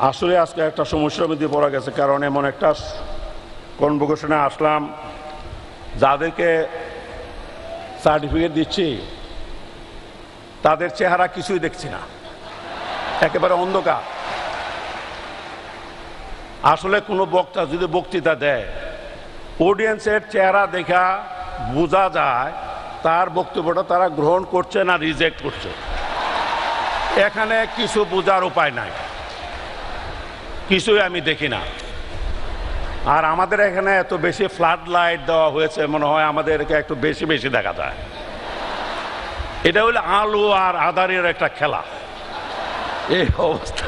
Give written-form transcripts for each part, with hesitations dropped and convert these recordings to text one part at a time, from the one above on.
আসলে আজকে একটা সমস্যার মধ্যে পড়া গেছে, কারণ এমন একটা কনভোকেশনে আসলাম যাদেরকে সার্টিফিকেট দিচ্ছি তাদের চেহারা কিছুই দেখছি না, একেবারে অন্ধকার। আসলে কোনো বক্তা যদি বক্তৃতা দেয় অডিয়েন্সের চেহারা দেখা বোঝা যায় তার বক্তব্যটা তারা গ্রহণ করছে না রিজেক্ট করছে। এখানে কিছু বোঝার উপায় নাই, কিছুই আমি দেখি না। আর আমাদের এখানে এত বেশি ফ্লাড লাইট দেওয়া হয়েছে, মনে হয় আমাদেরকে একটু বেশি বেশি দেখা যায়। এটা হলো আলো আর আধারের একটা খেলা, এই অবস্থা।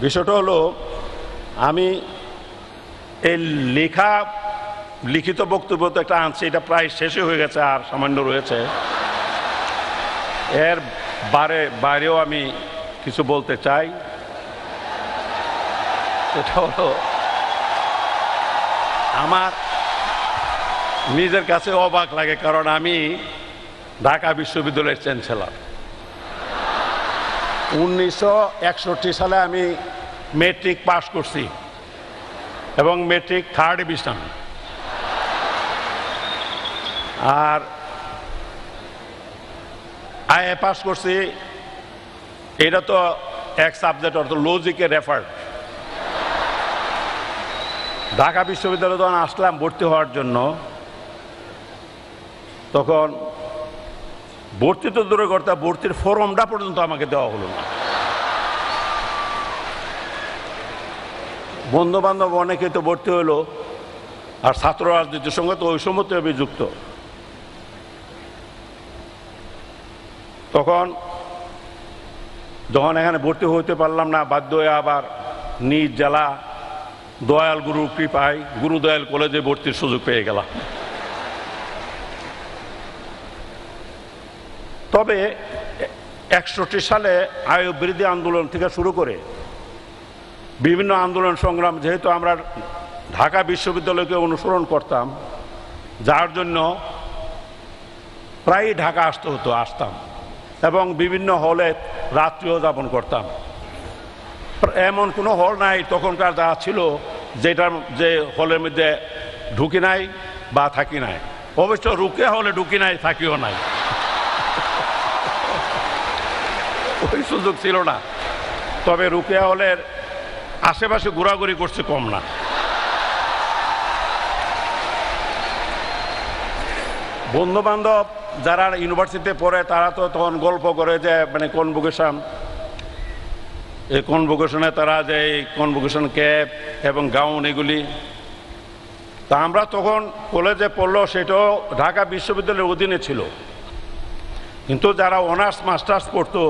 বিষয়টা হলো, আমি এই লিখিত বক্তব্য তো একটা আনছি, এটা প্রায় শেষই হয়ে গেছে, আর সামান্য রয়েছে। এর বাইরেও আমি কিছু বলতে চাই। এটা হলো, আমার নিজের কাছে অবাক লাগে, কারণ আমি ঢাকা বিশ্ববিদ্যালয়ের চ্যান্সেলর। 1961 সালে আমি মেট্রিক পাস করছি এবং মেট্রিক 3rd ডিভিশন। আর আইএ পাস করছি, এটা তো এক সাবজেক্ট, অর্থ লজিকে রেফার্ড। ঢাকা বিশ্ববিদ্যালয়ে যখন আসলাম ভর্তি হওয়ার জন্য, তখন ভর্তি তো দূরে করতে, ভর্তির ফর্মটা পর্যন্ত আমাকে দেওয়া হলো না। বন্ধু বান্ধব অনেকে তো ভর্তি হলো, আর ছাত্র রাজনীতির সঙ্গে তো ওই সময়তে আমি যুক্ত। তখন যখন এখানে ভর্তি হইতে পারলাম না, বাধ্য হয়ে আবার নিজ জেলা দয়াল গুরু কৃপায় গুরুদয়াল কলেজে ভর্তির সুযোগ পেয়ে গেলাম। তবে 61 সালে আয় বৃদ্ধি আন্দোলন থেকে শুরু করে বিভিন্ন আন্দোলন সংগ্রাম, যেহেতু আমরা ঢাকা বিশ্ববিদ্যালয়কে অনুসরণ করতাম, যার জন্য প্রায়ই ঢাকা আসতাম এবং বিভিন্ন হলে রাত্রিও যাপন করতাম। এমন কোনো হল নাই তখনকার যা ছিল যে হলের মধ্যে ঢুকি নাই বা থাকি নাই। অবশ্য রুকিয়া হলে ঢুকি নাই, থাকিও নাই, ওই সুযোগ ছিল না। তবে রুকিয়া হলের আশেপাশে ঘোরাঘুরি করছে কম না। বন্ধু বান্ধব যারা ইউনিভার্সিটিতে পড়ে তারা তো তখন গল্প করে যে মানে কনভোকেশন, এই কনভোকেশনে তারা যে এই কনভোকেশন ক্যাপ এবং গাউন এগুলি। তা আমরা তখন কলেজে পড়লো, সেটাও ঢাকা বিশ্ববিদ্যালয়ের অধীনে ছিল, কিন্তু যারা অনার্স মাস্টার্স পড়তো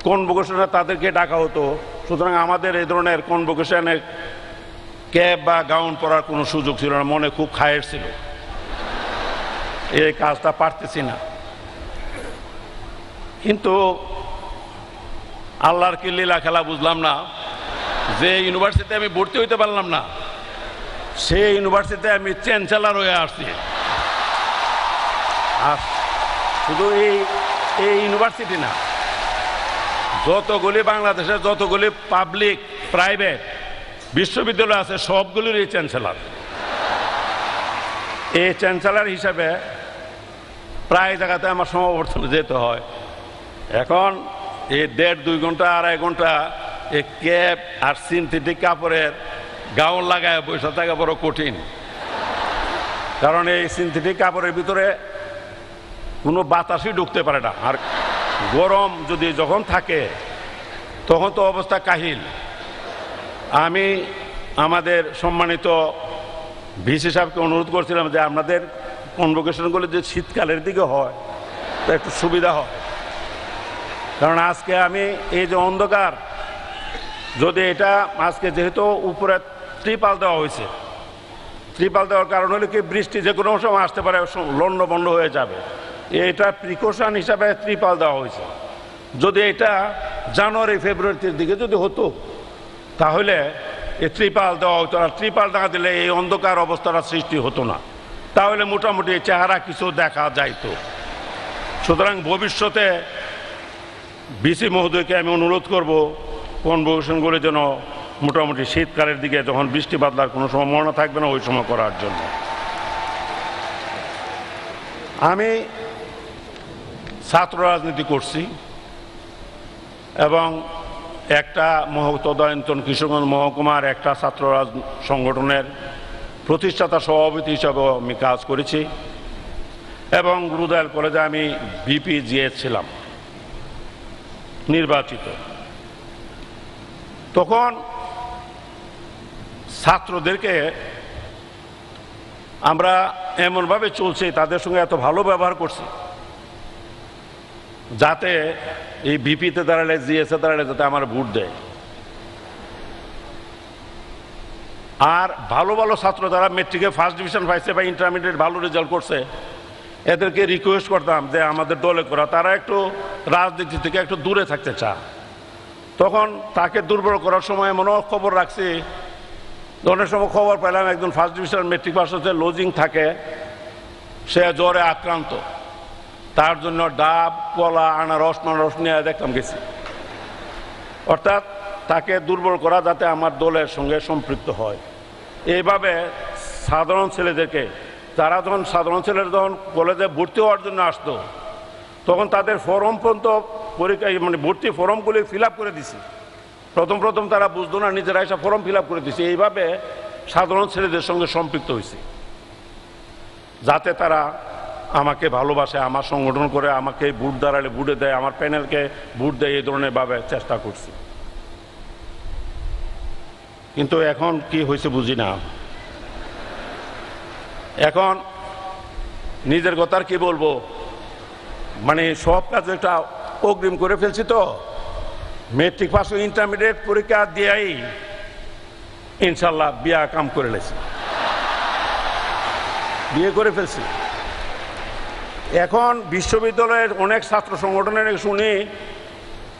কনভোকেশনে তাদেরকে ডাকা হতো। সুতরাং আমাদের এই ধরনের কনভোকেশনে ক্যাপ বা গাউন পরার কোনো সুযোগ ছিল না। মনে খুব খায়ের ছিল, এই কাজটা পারতেছি না। কিন্তু আল্লাহর কি লীলা খেলা বুঝলাম না, যে ইউনিভার্সিটিতে আমি ভর্তি হইতে পারলাম না, সেই ইউনিভার্সিটিতে আমি চ্যান্সেলর হয়ে আসছি। আর শুধু এই ইউনিভার্সিটি না, যতগুলি বাংলাদেশের যতগুলি পাবলিক প্রাইভেট বিশ্ববিদ্যালয় আছে সবগুলির এই চ্যান্সেলর। এই চ্যান্সেলর হিসাবে প্রায় জায়গাতে আমার সমাবর্তনে যেতে হয়। এখন এই 1.5-2 ঘন্টা 2.5 ঘন্টা এই ক্যাপ আর সিনথেটিক কাপড়ের গাউন লাগায় বসে থাকা বড় কঠিন, কারণ এই সিনথেটিক কাপড়ের ভিতরে কোনো বাতাসই ঢুকতে পারে না। আর গরম যদি যখন থাকে তখন তো অবস্থা কাহিল। আমি আমাদের সম্মানিত ভিসি সাহেবকে অনুরোধ করছিলাম যে আপনাদের কনভোকেশনগুলো যে শীতকালের দিকে হয় তা একটু সুবিধা হয়, কারণ আজকে আমি এই যে অন্ধকার, যদি এটা আজকে যেহেতু উপরে ত্রিপাল দেওয়া হয়েছে, ত্রিপাল দেওয়ার কারণ হলো কি বৃষ্টি যে কোনো সময় আসতে পারে, লন্ড বন্ড হয়ে যাবে, এটা প্রিকশন হিসাবে ত্রিপাল দেওয়া হয়েছে। যদি এটা জানুয়ারি ফেব্রুয়ারির দিকে যদি হতো তাহলে এই ত্রিপাল দেওয়া হতো, আর ত্রিপাল না দিলে এই অন্ধকার অবস্থাটা সৃষ্টি হতো না, তাহলে মোটামুটি চেহারা কিছু দেখা যাইতো। সুতরাং ভবিষ্যতে ভিসি মহোদয়কে আমি অনুরোধ করব কনভোকেশনগুলো যেন মোটামুটি শীতকালের দিকে যখন বৃষ্টি বাদলার কোনো সম্ভাবনা থাকবে না ওই সময় করার জন্য। আমি ছাত্র রাজনীতি করছি এবং একটা তদানীন্তন কিশোরগঞ্জ মহকুমার একটা ছাত্র সংগঠনের প্রতিষ্ঠাতা সভাপতি হিসাবেও আমি কাজ করেছি এবং গুরুদয়াল কলেজে আমি ভিপি জিএস ছিলাম নির্বাচিত। তখন ছাত্রদেরকে আমরা এমনভাবে চলছি, তাদের সঙ্গে এত ভালো ব্যবহার করছি যাতে এই ভিপিতে দাঁড়ালে জিএসে দাঁড়ালে যাতে আমার ভোট দেয়। আর ভালো ভালো ছাত্র যারা মেট্রিকে ফার্স্ট ডিভিশন পাইছে বা ইন্টারমিডিয়েট ভালো রেজাল্ট করছে এদেরকে রিকোয়েস্ট করতাম যে আমাদের দলে করা, তারা একটু রাজনীতি থেকে একটু দূরে থাকতে চায়। তখন তাকে দুর্বল করার সময় এমনও খবর রাখছি, অনেক সময় খবর পেলাম একজন ফার্স্ট ডিভিশন মেট্রিক পাস হচ্ছে লজিং থাকে, সে জ্বরে আক্রান্ত, তার জন্য ডাব কলা আনারস নিয়ে দেখতাম গেছি। অর্থাৎ তাকে দুর্বল করা যাতে আমার দলের সঙ্গে সম্পৃক্ত হয়। এইভাবে সাধারণ ছেলেদেরকে, তারা যখন সাধারণ ছেলেরা যখন কলেজে ভর্তি হওয়ার জন্য আসতো তখন তাদের ফর্ম পর্যন্ত পরীক্ষা মানে ভর্তি ফর্মগুলি ফিল আপ করে দিছি। প্রথম তারা বুঝতো না, নিজেরা এসে ফর্ম ফিল আপ করে দিছি। এইভাবে সাধারণ ছেলেদের সঙ্গে সম্পৃক্ত হয়েছি যাতে তারা আমাকে ভালোবাসে, আমার সংগঠন করে, আমাকে ভোট দাঁড়ালে ভোটে দেয়, আমার প্যানেলকে ভোট দেয়, এই ধরনের ভাবে চেষ্টা করছি। কিন্তু এখন কি হয়েছে বুঝি না। এখন নিজের কথা আর কি বলবো, মানে সব কাজ একটা অগ্রিম করে ফেলছি। তো মেট্রিক পাস ইন্টারমিডিয়েট পরীক্ষা দিয়েই ইনশাল্লাহ বিয়া কাম করে লেছি, বিয়ে করে ফেলছি। এখন বিশ্ববিদ্যালয়ের অনেক ছাত্র সংগঠনের শুনি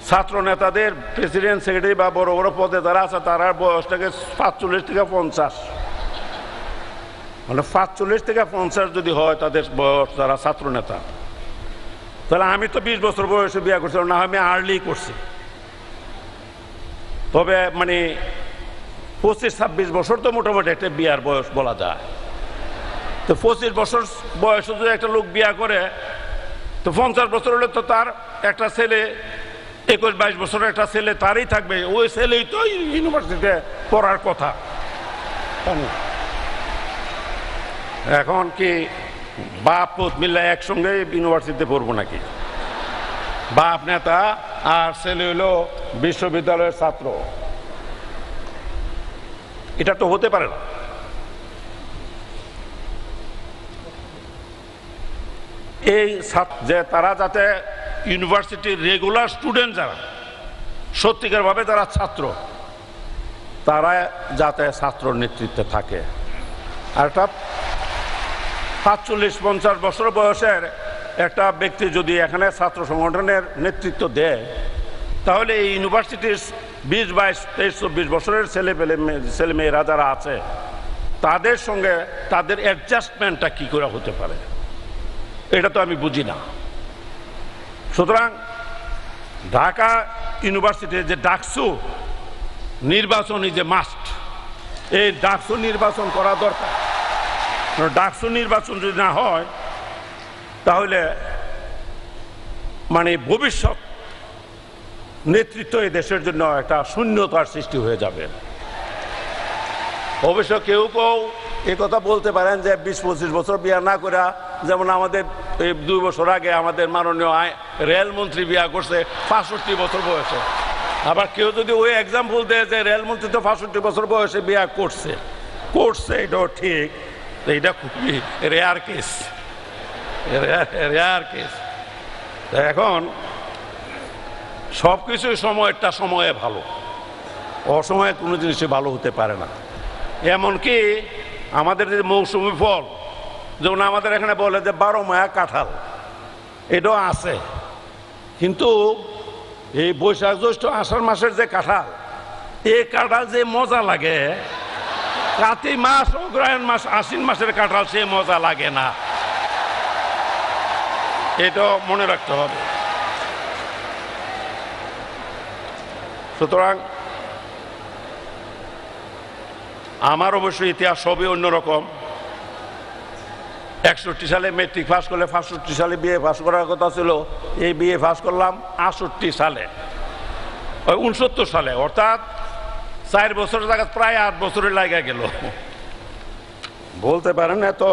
ছাত্র নেতাদের প্রেসিডেন্ট সেক্রেটারি বা বড় বড় পদে যারা আছে তারা বয়স থেকে 45 থেকে 50, মানে 45 থেকে 50 যদি হয় তাদের বয়স, যারা ছাত্র নেতা, তাহলে আমি তো 20 বছর বয়সে বিয়ে করছিলাম, না আমি আর্লি করছি। তবে মানে 25-26 বছর তো মোটামুটি একটা বিয়ার বয়স বলা যায়। তো 25 বছর বয়সে যদি একটা লোক বিয়া করে তো 50 বছর হলে তো তার একটা ছেলে, 21-22 বছরের একটা ছেলে তারই থাকবে, ওই ছেলেই তো ইউনিভার্সিটিতে পড়ার কথা। এখন কি বাপ পুত মিল্লা একসঙ্গে ইউনিভার্সিটিতে পড়বো নাকি? বাপ নেতা আর ছেলে হলো বিশ্ববিদ্যালয়ের ছাত্র, এটা তো হতে পারে না। এই যে তারা যাতে ইউনিভার্সিটির রেগুলার স্টুডেন্ট, যারা সত্যিকার ভাবে যারা ছাত্র, তারা যাতে ছাত্র নেতৃত্বে থাকে। আর একটা 45-50 বছর বয়সের একটা ব্যক্তি যদি এখানে ছাত্র সংগঠনের নেতৃত্ব দেয় তাহলে এই ইউনিভার্সিটির 20-22-23-24 বছরের ছেলেমেয়েরা যারা আছে তাদের সঙ্গে তাদের অ্যাডজাস্টমেন্টটা কি করে হতে পারে, এটা তো আমি বুঝি না। সুতরাং ঢাকা ইউনিভার্সিটির যে ডাকসু নির্বাচনী যে মাস্ট, এই ডাকসু নির্বাচন করা দরকার। ডাকসু নির্বাচন যদি না হয় তাহলে মানে ভবিষ্যৎ নেতৃত্ব এই দেশের জন্য একটা শূন্যতার সৃষ্টি হয়ে যাবে। অবশ্য কেউ কেউ এই কথা বলতে পারেন যে 20-25 বছর বিয়া না করে, যেমন আমাদের এই 2 বছর আগে আমাদের মাননীয় রেলমন্ত্রী বিয়া করছে 65 বছর বয়সে। আবার কেউ যদি ওই এক্সাম্পল দেয় যে রেলমন্ত্রী তো 65 বছর বয়সে বিয়া করছে, এটাও ঠিক, এটা খুবই রেয়ার কেস। এখন সবকিছুই সময়ে ভালো, অসময়ে কোনো জিনিসই ভালো হতে পারে না। এমনকি আমাদের যে মৌসুমি ফল, যেমন আমাদের এখানে বলে যে 12 মায়া কাঁঠাল, এটাও আছে, কিন্তু এই বৈশাখ জ্যৈষ্ঠ আষাঢ় মাসের যে কাঁঠাল, এই কাঁঠাল যে মজা লাগে, কার্তিক মাস অগ্রহায়ণ মাস আশ্বিন মাসের কাঁঠাল সে মজা লাগে না, এটা মনে রাখতে হবে। সুতরাং আমার অবশ্য ইতিহাস সবই অন্যরকম। 61 সালে মেট্রিক পাস করলে 65 সালে বিএ পাস করার কথা ছিল, এই বিএ পাস করলাম 68 সালে, 69 সালে, অর্থাৎ 4 বছরের জায়গায় প্রায় 8 বছরের লাগা গেল। বলতে পারেন এত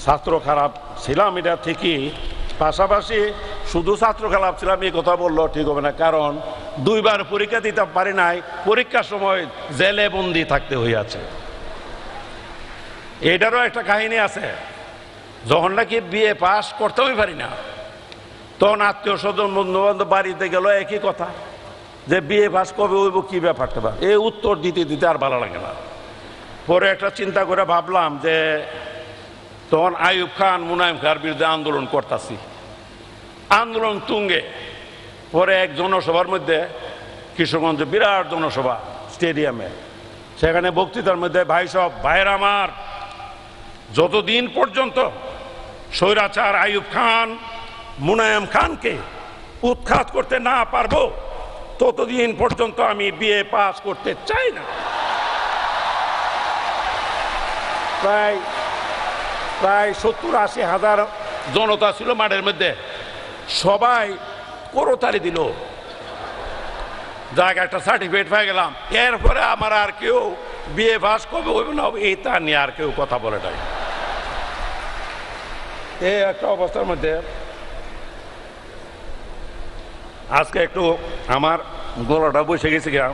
ছাত্র খারাপ ছিলাম এটা ঠিকই, পাশাপাশি শুধু ছাত্র খারাপ ছিলাম এই কথা বললো ঠিক হবে না, কারণ 2 বার পরীক্ষা দিতে পারি নাই, পরীক্ষার সময় জেলে বন্দি থাকতে হইয়াছে। এটারও একটা কাহিনী আছে, যখন নাকি বিএ পাস করতেই পারি না, তখন আত্মীয় স্বজন বন্ধু বান্ধব বাড়িতে গেল একই কথা যে বিএ পাস কবে হইব, কি ব্যাপারটা বা এই উত্তর দিতে দিতে আর ভালো লাগে না। পরে একটা চিন্তা করে ভাবলাম যে তখন আইয়ুব খান মুনায়েম খাঁর বিরুদ্ধে আন্দোলন করতেছি, আন্দোলন তুঙ্গে। পরে এক জনসভার মধ্যে, কিশোরগঞ্জে বিরাট জনসভা স্টেডিয়ামে, সেখানে বক্তৃতার মধ্যে ভাই সব ভাইয়ের আমার, যতদিন পর্যন্ত স্বৈরাচার আইয়ুব খান মুনায়েম খানকে উৎখাত করতে না পারবো ততদিন পর্যন্ত আমি বিএ পাস করতে চাই না। প্রায় 70-80 হাজার জনতা ছিল মাঠের মধ্যে, সবাই করতালি দিল, যাক একটা সার্টিফিকেট পেয়ে গেলাম। এরপরে আমার আর কেউ বিএ পাস কবে হইব না এইটা নিয়ে আর কেউ কথা বলে নাই। এই একটা অবস্থার মধ্যে আজকে একটু আমার গলাটা বসে গেছে গিয়া,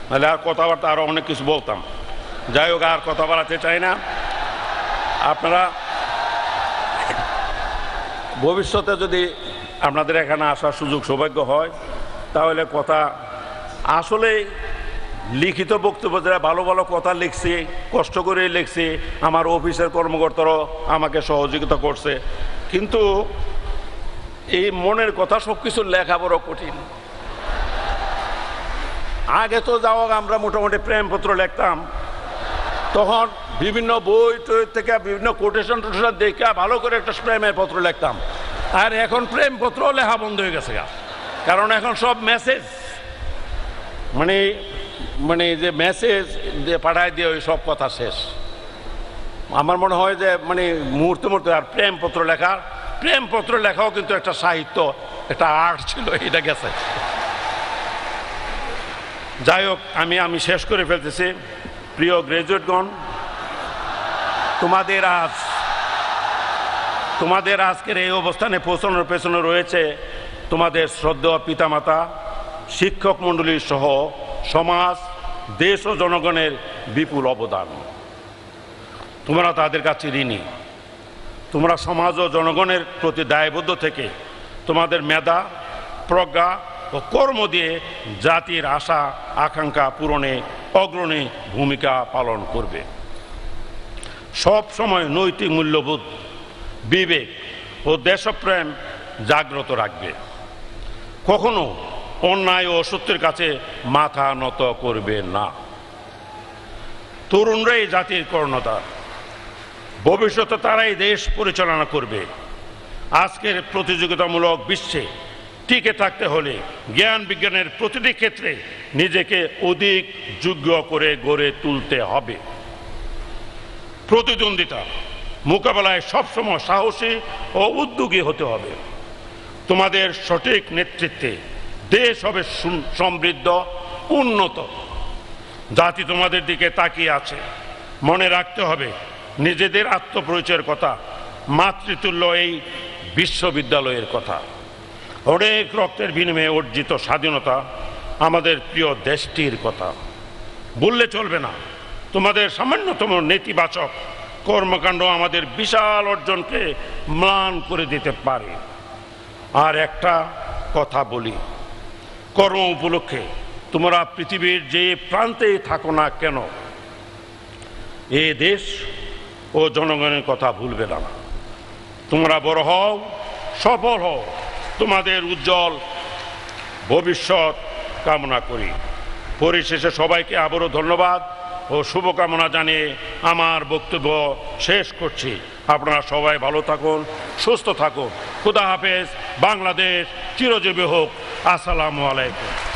নাহলে আর কথাবার্তা আরো অনেক কিছু বলতাম। যাই হোক, আর কথা বলাতে চাই না। আপনারা ভবিষ্যতে যদি আপনাদের এখানে আসার সুযোগ সৌভাগ্য হয়, তাহলে কথা আসলে লিখিত বক্তব্য যারা ভালো ভালো কথা লিখছি, কষ্ট করে লিখছি, আমার অফিসের কর্মকর্তারাও আমাকে সহযোগিতা করছে, কিন্তু এই মনের কথা সব কিছু লেখা বড় কঠিন। আগে তো যাওয়া আমরা মোটামুটি প্রেমপত্র লিখতাম, তখন বিভিন্ন বই থেকে বিভিন্ন কোটেশন টোটেশন দেখে ভালো করে একটা প্রেমের পত্র লিখতাম। আর এখন প্রেমপত্র লেখা বন্ধ হয়ে গেছে, কারণ এখন সব মেসেজ, মানে যে মেসেজ দিয়ে পাঠায় দিয়ে ওই সব কথা শেষ। আমার মনে হয় যে মুহূর্তে মুহূর্তে আর প্রেমপত্র লেখাও কিন্তু একটা সাহিত্য, একটা আর্ট ছিল, এটা গেছে। যাই হোক, আমি শেষ করে ফেলতেছি। প্রিয় গ্রাজুয়েটগণ, তোমাদের আজকের এই অবস্থানে পৌঁছানোর পেছনে রয়েছে তোমাদের শ্রদ্ধেয় পিতামাতা, শিক্ষক মণ্ডলী সহ সমাজ, দেশ ও জনগণের বিপুল অবদান। তোমরা তাদের কাছে ঋণী। তোমরা সমাজ ও জনগণের প্রতি দায়বদ্ধ থেকে তোমাদের মেধা, প্রজ্ঞা ও কর্ম দিয়ে জাতির আশা আকাঙ্ক্ষা পূরণে অগ্রণী ভূমিকা পালন করবে। সব সময় নৈতিক মূল্যবোধ, বিবেক ও দেশপ্রেম জাগ্রত রাখবে। কখনো অন্যায় ও অসত্যের কাছে মাথা নত করবে না। তরুণরাই জাতির কর্ণধার, ভবিষ্যতে তারাই দেশ পরিচালনা করবে। আজকের প্রতিযোগিতামূলক বিশ্বে টিকে থাকতে হলে জ্ঞান বিজ্ঞানের প্রতিটি ক্ষেত্রে নিজেকে অধিক যোগ্য করে গড়ে তুলতে হবে। প্রতিদ্বন্দ্বিতা মোকাবেলায় সবসময় সাহসী ও উদ্যোগী হতে হবে। তোমাদের সঠিক নেতৃত্বে দেশ হবে সমৃদ্ধ, উন্নত। জাতি তোমাদের দিকে তাকিয়ে আছে। মনে রাখতে হবে নিজেদের আত্মপরিচয়ের কথা, মাতৃতুল্য এই বিশ্ববিদ্যালয়ের কথা, অনেক রক্তের বিনিময়ে অর্জিত স্বাধীনতা, আমাদের প্রিয় দেশটির কথা। বললে চলবে না, তোমাদের সামান্যতম নেতিবাচক কর্মকাণ্ড আমাদের বিশাল অর্জনকে ম্লান করে দিতে পারে। আর একটা কথা বলি, কর্ম উপলক্ষে তোমরা পৃথিবীর যে প্রান্তেই থাকো না কেন, এ দেশ ও জনগণের কথা ভুলবে না। তোমরা বড় হও, সফল হও, তোমাদের উজ্জ্বল ভবিষ্যৎ কামনা করি। পরিশেষে সবাইকে আবারও ধন্যবাদ ও শুভকামনা জানিয়ে আমার বক্তব্য শেষ করছি। আপনারা সবাই ভালো থাকুন, সুস্থ থাকুন। খুদা হাফেজ। বাংলাদেশ চিরজীবী হোক। আসসালামু আলাইকুম।